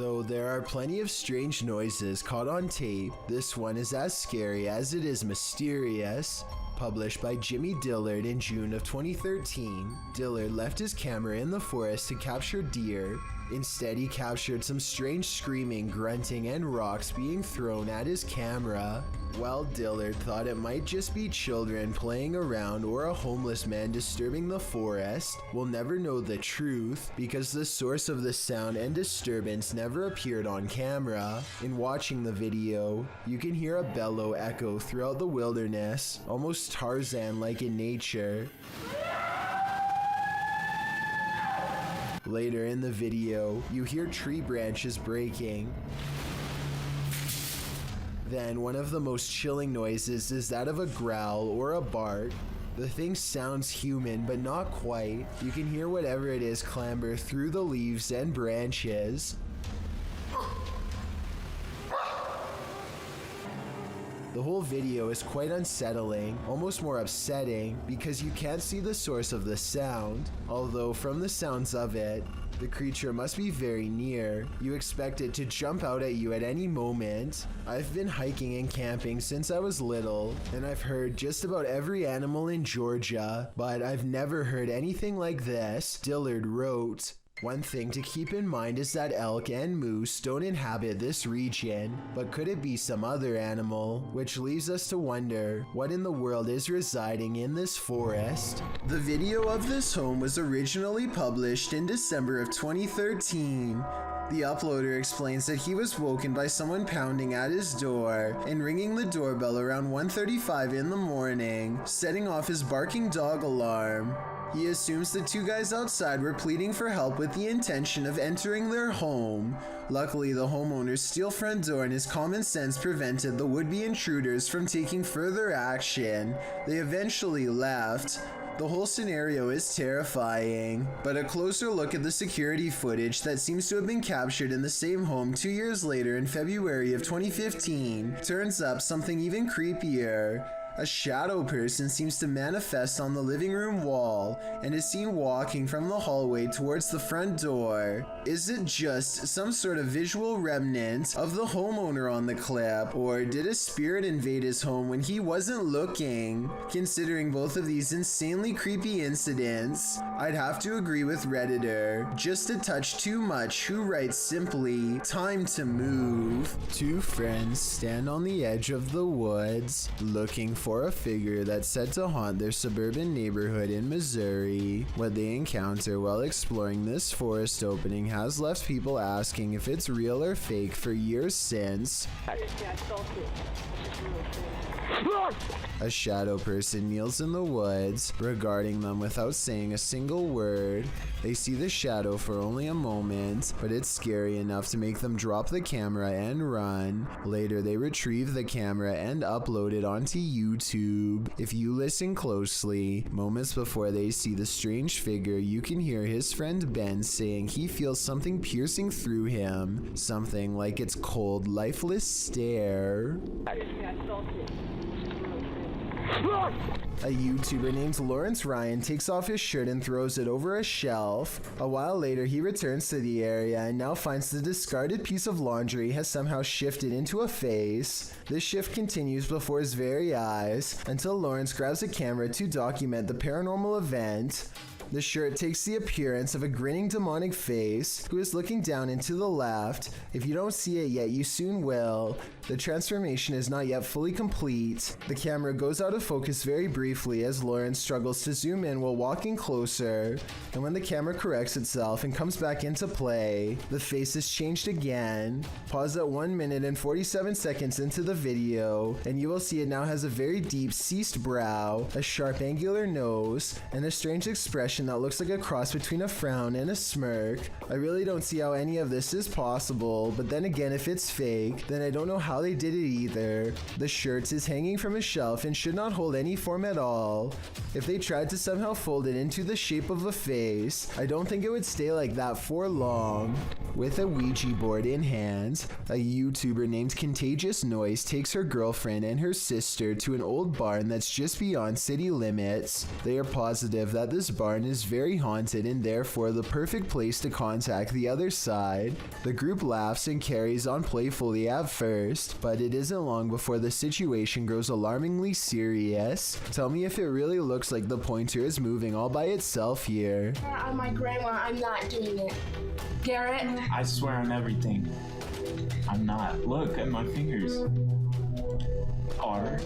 Though there are plenty of strange noises caught on tape, this one is as scary as it is mysterious. Published by Jimmy Dillard in June of 2013, Dillard left his camera in the forest to capture deer. Instead, he captured some strange screaming, grunting, and rocks being thrown at his camera. While Dillard thought it might just be children playing around or a homeless man disturbing the forest, we'll never know the truth because the source of the sound and disturbance never appeared on camera. In watching the video, you can hear a bellow echo throughout the wilderness, almost Tarzan-like in nature. Later in the video, you hear tree branches breaking. Then one of the most chilling noises is that of a growl or a bark. The thing sounds human, but not quite. You can hear whatever it is clamber through the leaves and branches. The whole video is quite unsettling, almost more upsetting, because you can't see the source of the sound. Although from the sounds of it, the creature must be very near. You expect it to jump out at you at any moment. I've been hiking and camping since I was little, and I've heard just about every animal in Georgia, but I've never heard anything like this, Dillard wrote. One thing to keep in mind is that elk and moose don't inhabit this region, but could it be some other animal? Which leaves us to wonder, what in the world is residing in this forest? The video of this home was originally published in December of 2013. The uploader explains that he was woken by someone pounding at his door and ringing the doorbell around 1:35 in the morning, setting off his barking dog alarm. He assumes the two guys outside were pleading for help with the intention of entering their home. Luckily, the homeowner's steel front door and his common sense prevented the would-be intruders from taking further action. They eventually left. The whole scenario is terrifying, but a closer look at the security footage that seems to have been captured in the same home 2 years later in February of 2015 turns up something even creepier. A shadow person seems to manifest on the living room wall and is seen walking from the hallway towards the front door. Is it just some sort of visual remnant of the homeowner on the clip, or did a spirit invade his home when he wasn't looking? Considering both of these insanely creepy incidents, I'd have to agree with Redditor, just a touch too much, who writes simply, "Time to move." Two friends stand on the edge of the woods, looking for a figure that's said to haunt their suburban neighborhood in Missouri. What they encounter while exploring this forest opening has left people asking if it's real or fake for years since. A shadow person kneels in the woods, regarding them without saying a single word. They see the shadow for only a moment, but it's scary enough to make them drop the camera and run. Later, they retrieve the camera and upload it onto YouTube. If you listen closely, moments before they see the strange figure, you can hear his friend Ben saying he feels something piercing through him, something like its cold, lifeless stare. A YouTuber named Lawrence Ryan takes off his shirt and throws it over a shelf. A while later, he returns to the area and now finds the discarded piece of laundry has somehow shifted into a face. This shift continues before his very eyes until Lawrence grabs a camera to document the paranormal event. The shirt takes the appearance of a grinning demonic face who is looking down into the left. If you don't see it yet, you soon will. The transformation is not yet fully complete. The camera goes out of focus very briefly as Lawrence struggles to zoom in while walking closer. And when the camera corrects itself and comes back into play, the face is changed again. Pause at 1 minute and 47 seconds into the video, and you will see it now has a very deep, ceased brow, a sharp angular nose, and a strange expression that looks like a cross between a frown and a smirk. I really don't see how any of this is possible, but then again, if it's fake, then I don't know how they did it either. The shirt is hanging from a shelf and should not hold any form at all. If they tried to somehow fold it into the shape of a face, I don't think it would stay like that for long. With a Ouija board in hand, a YouTuber named Contagious Noise takes her girlfriend and her sister to an old barn that's just beyond city limits. They are positive that this barn is very haunted and therefore the perfect place to contact the other side. The group laughs and carries on playfully at first, but it isn't long before the situation grows alarmingly serious. Tell me if it really looks like the pointer is moving all by itself here. On my grandma, I'm not doing it. Garrett? I swear on everything. I'm not. Look at my fingers. R.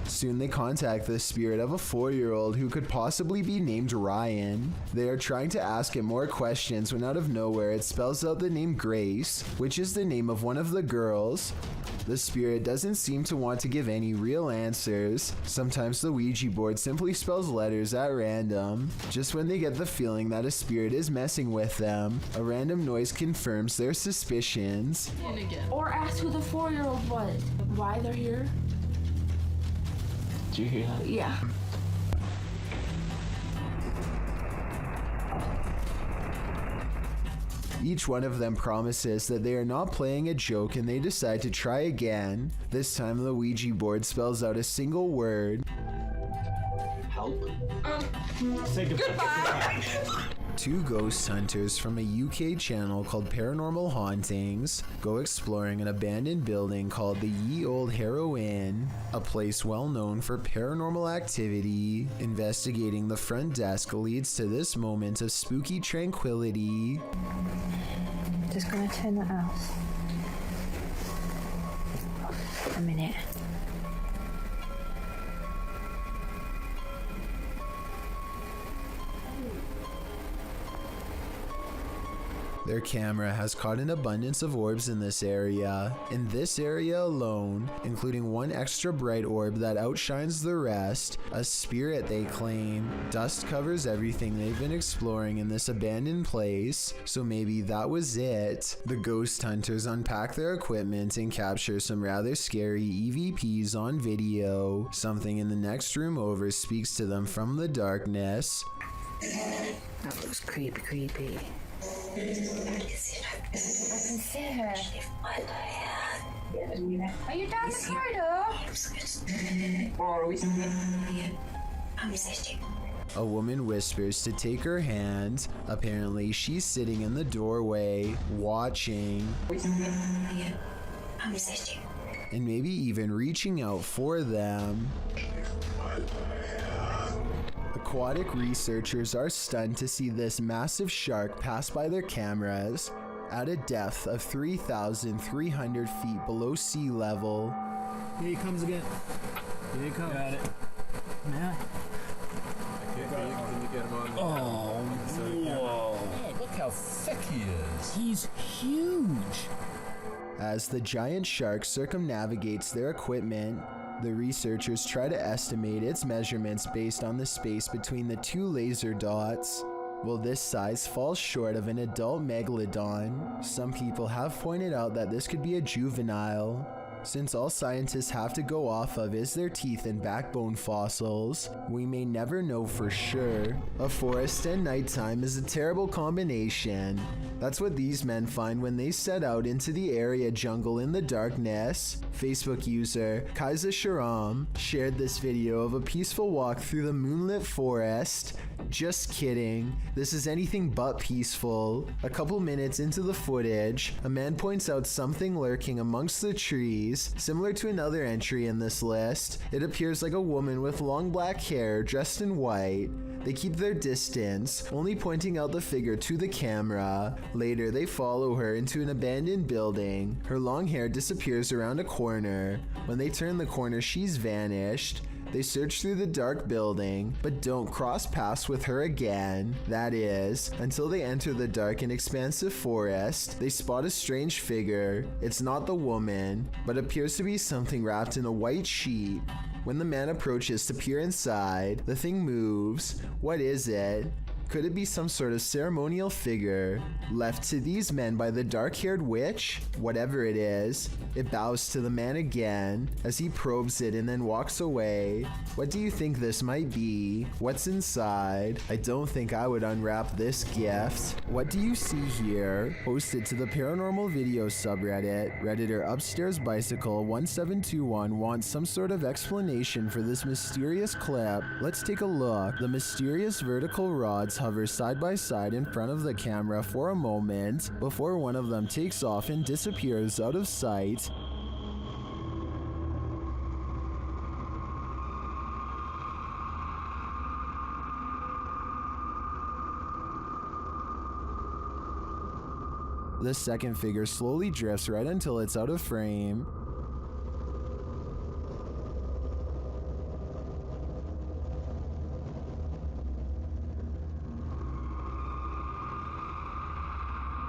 Soon they contact the spirit of a 4-year-old who could possibly be named Ryan. They are trying to ask him more questions when out of nowhere it spells out the name Grace, which is the name of one of the girls. The spirit doesn't seem to want to give any real answers. Sometimes the Ouija board simply spells letters at random. Just when they get the feeling that a spirit is messing with them, a random noise confirms their suspicions. Or ask who the 4-year-old was. Why they're here? Did you hear that? Yeah. Each one of them promises that they are not playing a joke and they decide to try again. This time the Ouija board spells out a single word. Help. Say goodbye. Two ghost hunters from a UK channel called Paranormal Hauntings go exploring an abandoned building called the Ye Old Harrow Inn, a place well known for paranormal activity. Investigating the front desk leads to this moment of spooky tranquility. Just gonna turn that off. A minute. Their camera has caught an abundance of orbs in this area. In this area alone, including one extra bright orb that outshines the rest, a spirit they claim. Dust covers everything they've been exploring in this abandoned place, so maybe that was it. The ghost hunters unpack their equipment and capture some rather scary EVPs on video. Something in the next room over speaks to them from the darkness. That looks creepy. I can see her. Are you down the corridor? A woman whispers to take her hand. Apparently, she's sitting in the doorway, watching, and maybe even reaching out for them. Aquatic researchers are stunned to see this massive shark pass by their cameras at a depth of 3,300 feet below sea level. Here he comes again. Here he comes. Got it. Yeah. Can you get him on? Oh, whoa. Look how thick he is. He's huge. As the giant shark circumnavigates their equipment, the researchers try to estimate its measurements based on the space between the two laser dots. Well, this size falls short of an adult megalodon. Some people have pointed out that this could be a juvenile, since all scientists have to go off of is their teeth and backbone fossils. We may never know for sure. A forest and nighttime is a terrible combination. That's what these men find when they set out into the area jungle in the darkness. Facebook user Kaiser Sharam shared this video of a peaceful walk through the moonlit forest. Just kidding, this is anything but peaceful. A couple minutes into the footage, a man points out something lurking amongst the trees, similar to another entry in this list. It appears like a woman with long black hair dressed in white. They keep their distance, only pointing out the figure to the camera. Later, they follow her into an abandoned building. Her long hair disappears around a corner. When they turn the corner, she's vanished. They search through the dark building, but don't cross paths with her again. That is, until they enter the dark and expansive forest. They spot a strange figure. It's not the woman, but appears to be something wrapped in a white sheet. When the man approaches to peer inside, the thing moves. What is it? Could it be some sort of ceremonial figure left to these men by the dark-haired witch? Whatever it is, it bows to the man again as he probes it and then walks away. What do you think this might be? What's inside? I don't think I would unwrap this gift. What do you see here? Posted to the paranormal video subreddit, Redditor Upstairs Bicycle 1721 wants some sort of explanation for this mysterious clip. Let's take a look. The mysterious vertical rods hover side by side in front of the camera for a moment before one of them takes off and disappears out of sight. The second figure slowly drifts right until it's out of frame.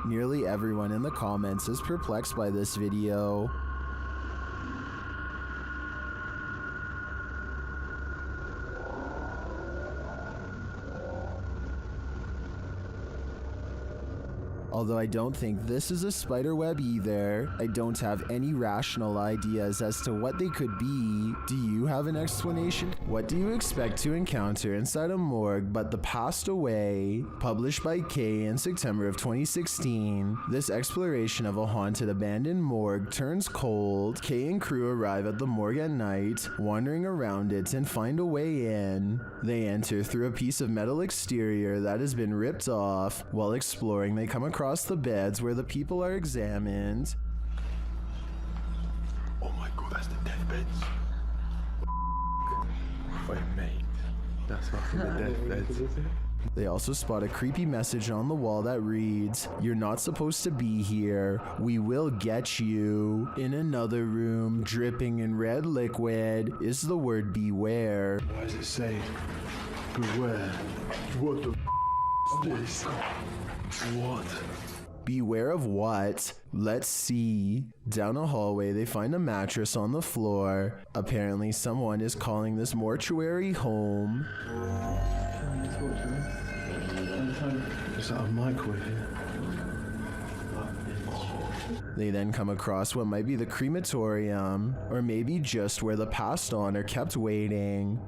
Nearly everyone in the comments is perplexed by this video. Although I don't think this is a spider web either. I don't have any rational ideas as to what they could be. Do you have an explanation? What do you expect to encounter inside a morgue but the passed away? Published by Kay in September of 2016. This exploration of a haunted abandoned morgue turns cold. Kay and crew arrive at the morgue at night, wandering around it and find a way in. They enter through a piece of metal exterior that has been ripped off. While exploring, they come across the beds where the people are examined. Oh my god, that's the deathbeds. Wait, mate. That's fucking the deathbeds. They also spot a creepy message on the wall that reads, "You're not supposed to be here. We will get you." In another room, dripping in red liquid, is the word beware. Why does it say beware? What the is this? What? Beware of what? Let's see. Down a hallway, they find a mattress on the floor. Apparently, someone is calling this mortuary home. Is that a microwave here? They then come across what might be the crematorium, or maybe just where the passed on are kept waiting.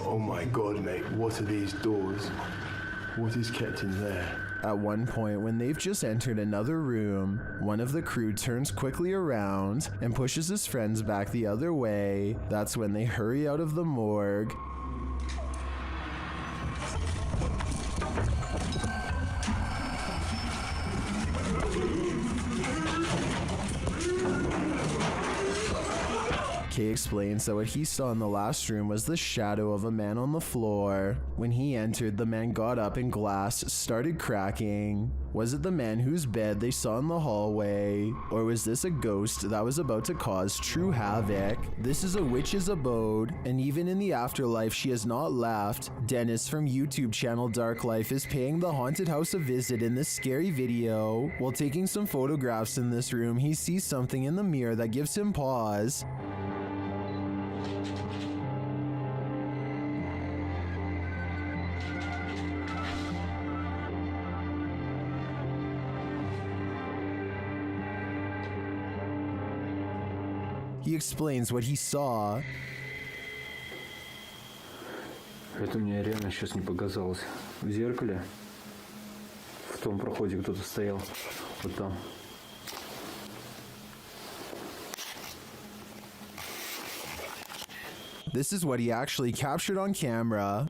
Oh my god, mate. What are these doors? What is kept in there? At one point, when they've just entered another room, one of the crew turns quickly around and pushes his friends back the other way. That's when they hurry out of the morgue. Kay explains that what he saw in the last room was the shadow of a man on the floor. When he entered, the man got up and glass started cracking. Was it the man whose bed they saw in the hallway? Or was this a ghost that was about to cause true havoc? This is a witch's abode, and even in the afterlife she has not left. Dennis from YouTube channel Dark Life is paying the haunted house a visit in this scary video. While taking some photographs in this room, he sees something in the mirror that gives him pause. He explains what he saw. Это мне реально сейчас не показалось. В зеркале, в том проходе кто-то стоял. Вот там. This is what he actually captured on camera.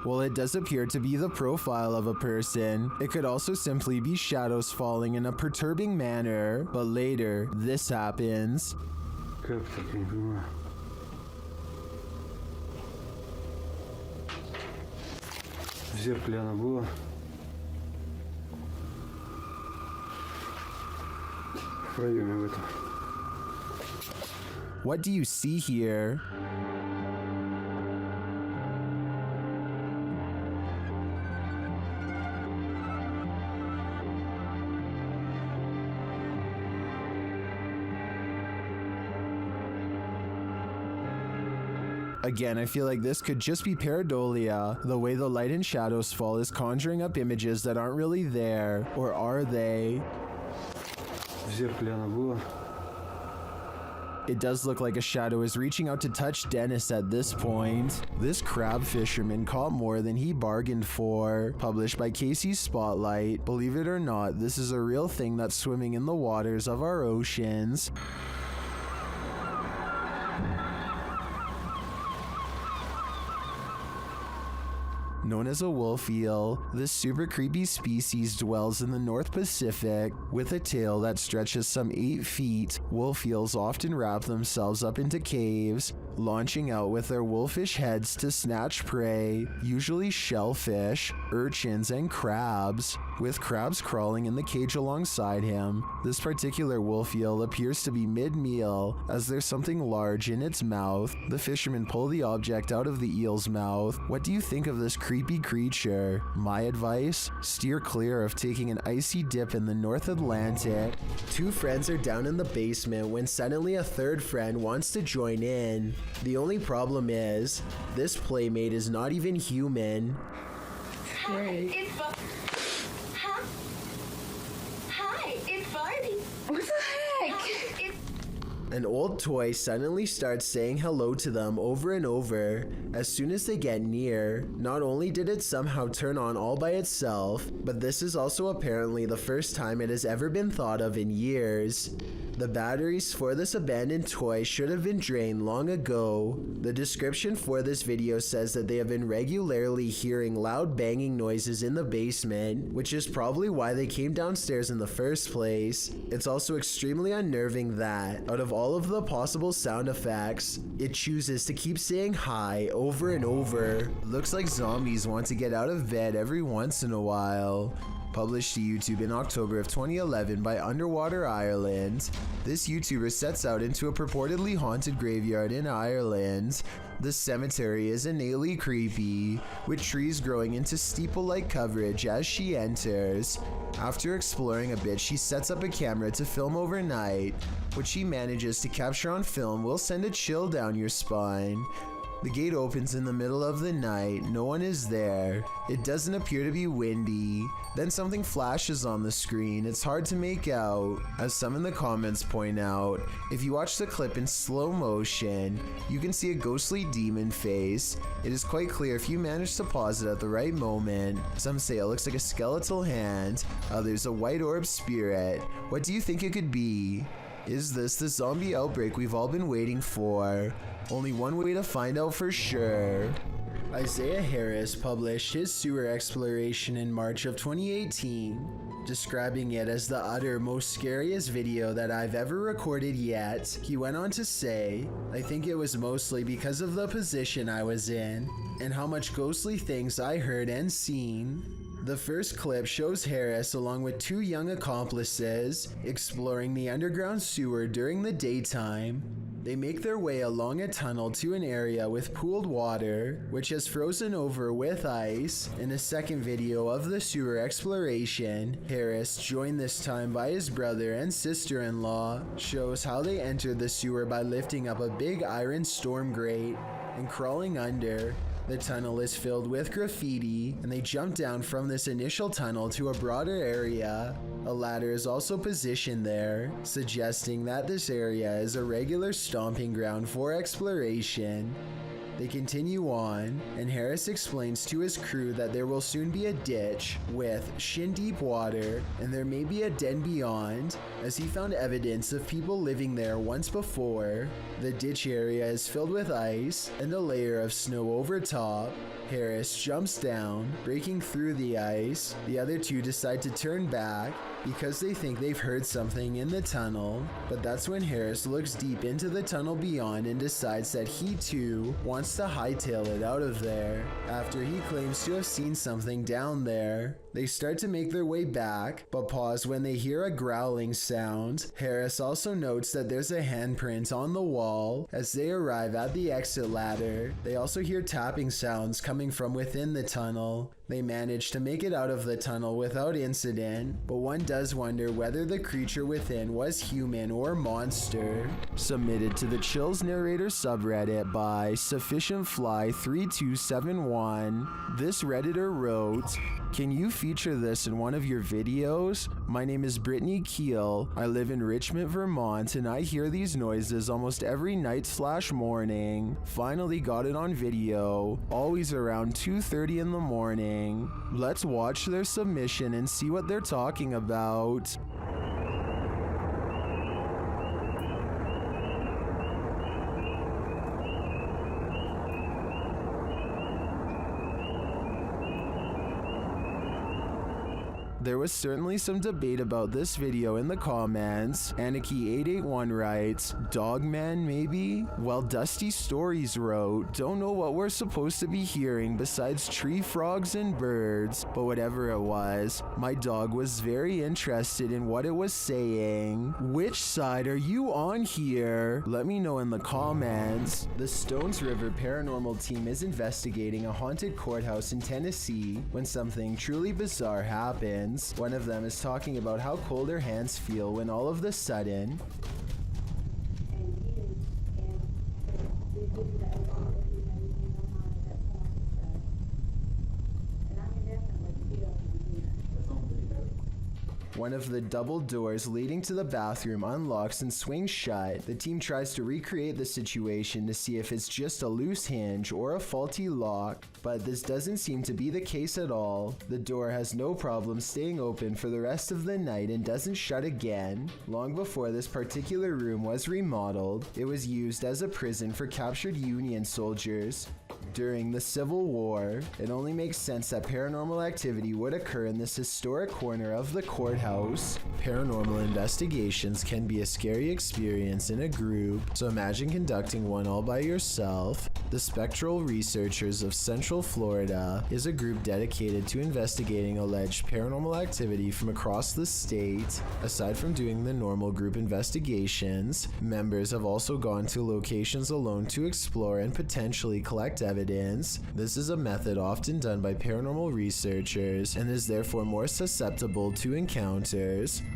While it does appear to be the profile of a person, it could also simply be shadows falling in a perturbing manner. But later, this happens. Как так, я не понимаю. В зеркале она была. В проеме в этом. What do you see here? Again, I feel like this could just be pareidolia. The way the light and shadows fall is conjuring up images that aren't really there. Or are they? В зеркале она была. It does look like a shadow is reaching out to touch Dennis at this point. This crab fisherman caught more than he bargained for. Published by Casey's Spotlight. Believe it or not, this is a real thing that's swimming in the waters of our oceans. Known as a wolf eel, this super creepy species dwells in the North Pacific. With a tail that stretches some 8 feet, wolf eels often wrap themselves up into caves, launching out with their wolfish heads to snatch prey, usually shellfish, urchins, and crabs, with crabs crawling in the cage alongside him. This particular wolf eel appears to be mid-meal, as there's something large in its mouth. The fishermen pull the object out of the eel's mouth. What do you think of this creepy creature? My advice? Steer clear of taking an icy dip in the North Atlantic. 2 friends are down in the basement when suddenly a third friend wants to join in. The only problem is, this playmate is not even human. Hi, it's Barbie. What the heck? An old toy suddenly starts saying hello to them over and over. As soon as they get near, not only did it somehow turn on all by itself, but this is also apparently the first time it has ever been thought of in years. The batteries for this abandoned toy should have been drained long ago. The description for this video says that they have been regularly hearing loud banging noises in the basement, which is probably why they came downstairs in the first place. It's also extremely unnerving that, out of all of the possible sound effects, it chooses to keep saying hi over and over. Looks like zombies want to get out of bed every once in a while. Published to YouTube in October of 2011 by Underwater Ireland. This YouTuber sets out into a purportedly haunted graveyard in Ireland. The cemetery is innately creepy, with trees growing into steeple-like coverage as she enters. After exploring a bit, she sets up a camera to film overnight. What she manages to capture on film will send a chill down your spine. The gate opens in the middle of the night, no one is there. It doesn't appear to be windy. Then something flashes on the screen, it's hard to make out. As some in the comments point out, if you watch the clip in slow motion, you can see a ghostly demon face. It is quite clear if you manage to pause it at the right moment. Some say it looks like a skeletal hand, others a white orb spirit. What do you think it could be? Is this the zombie outbreak we've all been waiting for? Only one way to find out for sure. Isaiah Harris published his sewer exploration in March of 2018, describing it as the utter most scariest video that I've ever recorded yet. He went on to say, "I think it was mostly because of the position I was in, and how much ghostly things I heard and seen." The first clip shows Harris along with 2 young accomplices exploring the underground sewer during the daytime. They make their way along a tunnel to an area with pooled water, which has frozen over with ice. In a second video of the sewer exploration, Harris, joined this time by his brother and sister-in-law, shows how they entered the sewer by lifting up a big iron storm grate and crawling under. The tunnel is filled with graffiti, and they jump down from this initial tunnel to a broader area. A ladder is also positioned there, suggesting that this area is a regular stomping ground for exploration. They continue on, and Harris explains to his crew that there will soon be a ditch with shin-deep water, and there may be a den beyond, as he found evidence of people living there once before. The ditch area is filled with ice and a layer of snow over top. Harris jumps down, breaking through the ice. The other 2 decide to turn back because they think they've heard something in the tunnel, but that's when Harris looks deep into the tunnel beyond and decides that he too wants to hightail it out of there. After he claims to have seen something down there, they start to make their way back, but pause when they hear a growling sound. Harris also notes that there's a handprint on the wall. As they arrive at the exit ladder, they also hear tapping sounds coming from within the tunnel. They managed to make it out of the tunnel without incident, but one does wonder whether the creature within was human or monster. Submitted to the Chills Narrator subreddit by SufficientFly3271, this Redditor wrote, "Can you feature this in one of your videos? My name is Brittany Keel. I live in Richmond, Vermont, and I hear these noises almost every night/morning. Finally got it on video, always around 2:30 in the morning. Let's watch their submission and see what they're talking about." There was certainly some debate about this video in the comments. Anarchy881 writes, "Dogman maybe?" While Dusty Stories wrote, "Don't know what we're supposed to be hearing besides tree frogs and birds, but whatever it was, my dog was very interested in what it was saying. Which side are you on here? Let me know in the comments." The Stones River Paranormal team is investigating a haunted courthouse in Tennessee when something truly bizarre happens. One of them is talking about how cold her hands feel when all of the sudden one of the double doors leading to the bathroom unlocks and swings shut. The team tries to recreate the situation to see if it's just a loose hinge or a faulty lock, but this doesn't seem to be the case at all. The door has no problem staying open for the rest of the night and doesn't shut again. Long before this particular room was remodeled, it was used as a prison for captured Union soldiers during the Civil War. It only makes sense that paranormal activity would occur in this historic corner of the courthouse. Paranormal investigations can be a scary experience in a group, so imagine conducting one all by yourself. The Spectral Researchers of Central Florida is a group dedicated to investigating alleged paranormal activity from across the state. Aside from doing the normal group investigations, members have also gone to locations alone to explore and potentially collect evidence. This is a method often done by paranormal researchers and is therefore more susceptible to encounters.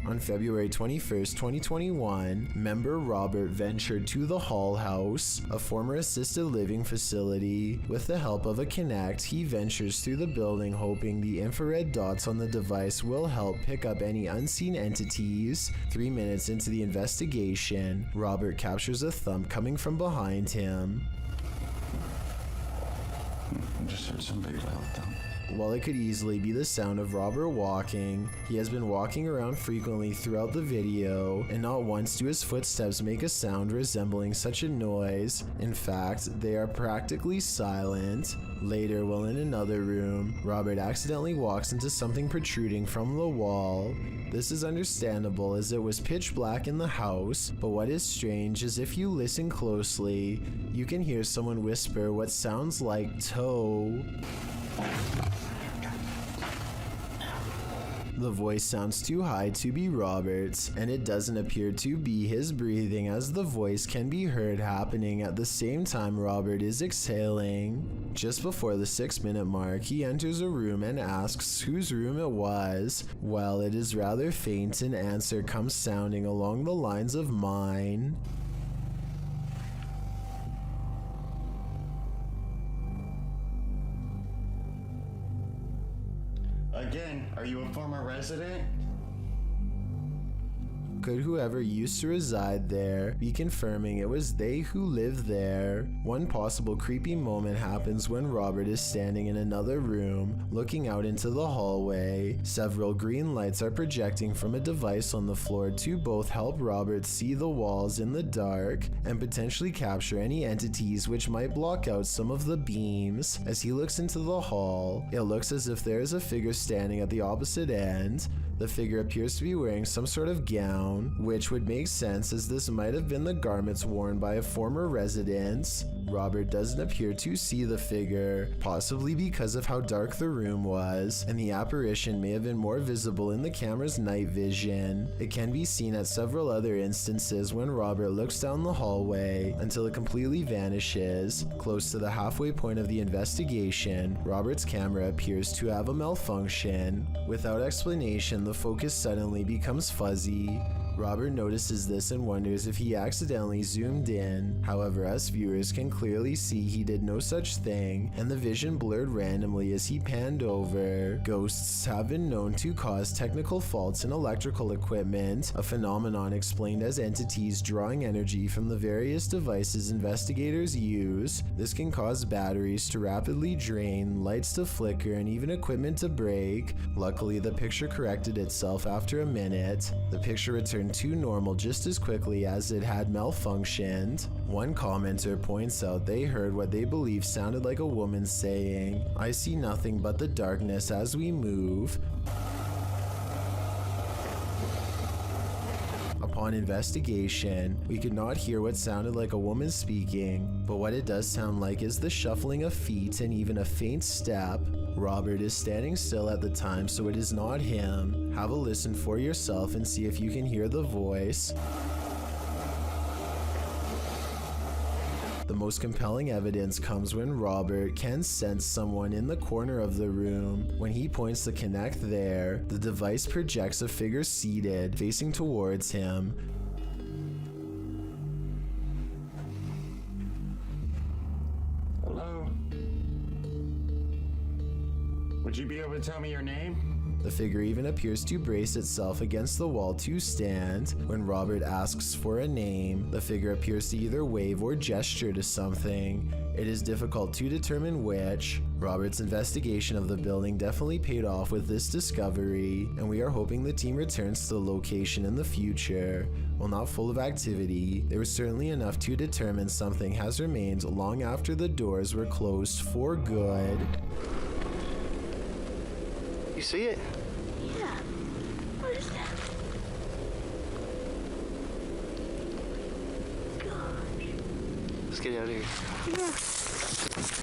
On February 21st, 2021, member Robert ventured to the Hall House, a former assisted living facility. With the help of a Kinect, he ventures through the building hoping the infrared dots on the device will help pick up any unseen entities. 3 minutes into the investigation, Robert captures a thump coming from behind him. I just heard somebody loud thump. While it could easily be the sound of Robert walking, he has been walking around frequently throughout the video, and not once do his footsteps make a sound resembling such a noise. In fact, they are practically silent. Later, while in another room, Robert accidentally walks into something protruding from the wall. This is understandable as it was pitch black in the house, but what is strange is if you listen closely, you can hear someone whisper what sounds like toe. The voice sounds too high to be Robert's, and it doesn't appear to be his breathing, as the voice can be heard happening at the same time Robert is exhaling. Just before the 6-minute mark, he enters a room and asks whose room it was. Well, it is rather faint, an answer comes sounding along the lines of mine. Again, are you a former resident? Could whoever used to reside there be confirming it was they who lived there? One possible creepy moment happens when Robert is standing in another room, looking out into the hallway. Several green lights are projecting from a device on the floor to both help Robert see the walls in the dark and potentially capture any entities which might block out some of the beams. As he looks into the hall, it looks as if there is a figure standing at the opposite end. The figure appears to be wearing some sort of gown brown, which would make sense as this might have been the garments worn by a former resident. Robert doesn't appear to see the figure, possibly because of how dark the room was, and the apparition may have been more visible in the camera's night vision. It can be seen at several other instances when Robert looks down the hallway until it completely vanishes. Close to the halfway point of the investigation, Robert's camera appears to have a malfunction. Without explanation, the focus suddenly becomes fuzzy. Robert notices this and wonders if he accidentally zoomed in. However, us viewers can clearly see he did no such thing, and the vision blurred randomly as he panned over. Ghosts have been known to cause technical faults in electrical equipment, a phenomenon explained as entities drawing energy from the various devices investigators use. This can cause batteries to rapidly drain, lights to flicker, and even equipment to break. Luckily, the picture corrected itself after a minute. The picture returned to normal just as quickly as it had malfunctioned. One commenter points out they heard what they believe sounded like a woman saying, "I see nothing but the darkness as we move." Upon investigation, we could not hear what sounded like a woman speaking, but what it does sound like is the shuffling of feet and even a faint step. Robert is standing still at the time, so it is not him. Have a listen for yourself and see if you can hear the voice. The most compelling evidence comes when Robert can sense someone in the corner of the room. When he points the Kinect there, the device projects a figure seated, facing towards him. Hello? Would you be able to tell me your name? The figure even appears to brace itself against the wall to stand. When Robert asks for a name, the figure appears to either wave or gesture to something. It is difficult to determine which. Robert's investigation of the building definitely paid off with this discovery, and we are hoping the team returns to the location in the future. While not full of activity, there was certainly enough to determine something has remained long after the doors were closed for good. You see it? Yeah. What is that? Gosh. Let's get out of here. Yeah.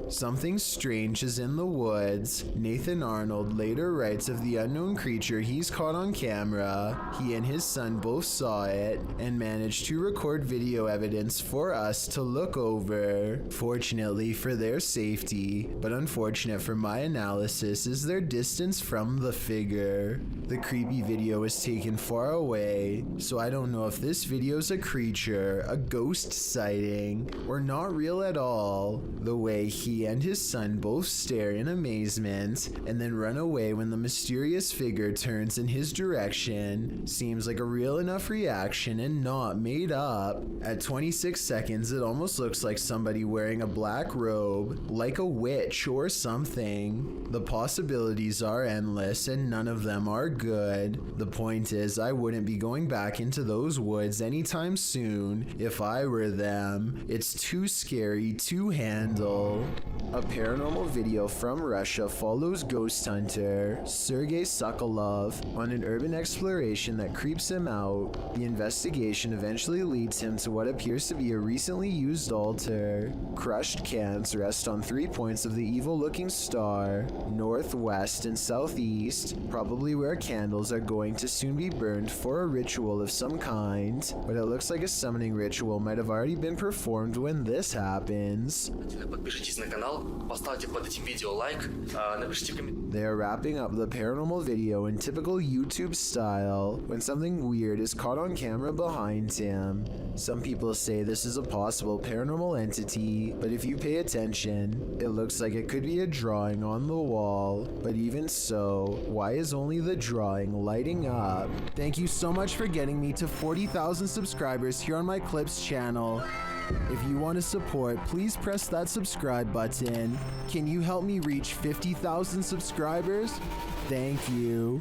Something strange is in the woods. Nathan Arnold later writes of the unknown creature he's caught on camera. He and his son both saw it and managed to record video evidence for us to look over. Fortunately for their safety, but unfortunate for my analysis, is their distance from the figure. The creepy video was taken far away, so I don't know if this video's a creature, a ghost sighting, or not real at all. The way he and his son both stare in amazement and then run away when the mysterious figure turns in his direction seems like a real enough reaction and not made up. At 26 seconds, it almost looks like somebody wearing a black robe, like a witch or something. The possibilities are endless and none of them are good. The point is, I wouldn't be going back into those woods anytime soon if I were them. It's too scary to handle. A paranormal video from Russia follows ghost hunter Sergei Sokolov on an urban exploration that creeps him out. The investigation eventually leads him to what appears to be a recently used altar. Crushed cans rest on 3 points of the evil-looking star, north, west, and southeast, probably where candles are going to soon be burned for a ritual of some kind. But it looks like a summoning ritual might have already been performed when this happens. Подпишитесь на канал, поставьте под этим видео лайк, напишите комментарий. They are wrapping up the paranormal video in typical YouTube style when something weird is caught on camera behind him. Some people say this is a possible paranormal entity, but if you pay attention, it looks like it could be a drawing on the wall. But even so, why is only the drawing lighting up? Thank you so much for getting me to 40,000 subscribers here on my Clips channel. If you want to support, please press that subscribe button. Can you help me reach 50,000 subscribers? Thank you.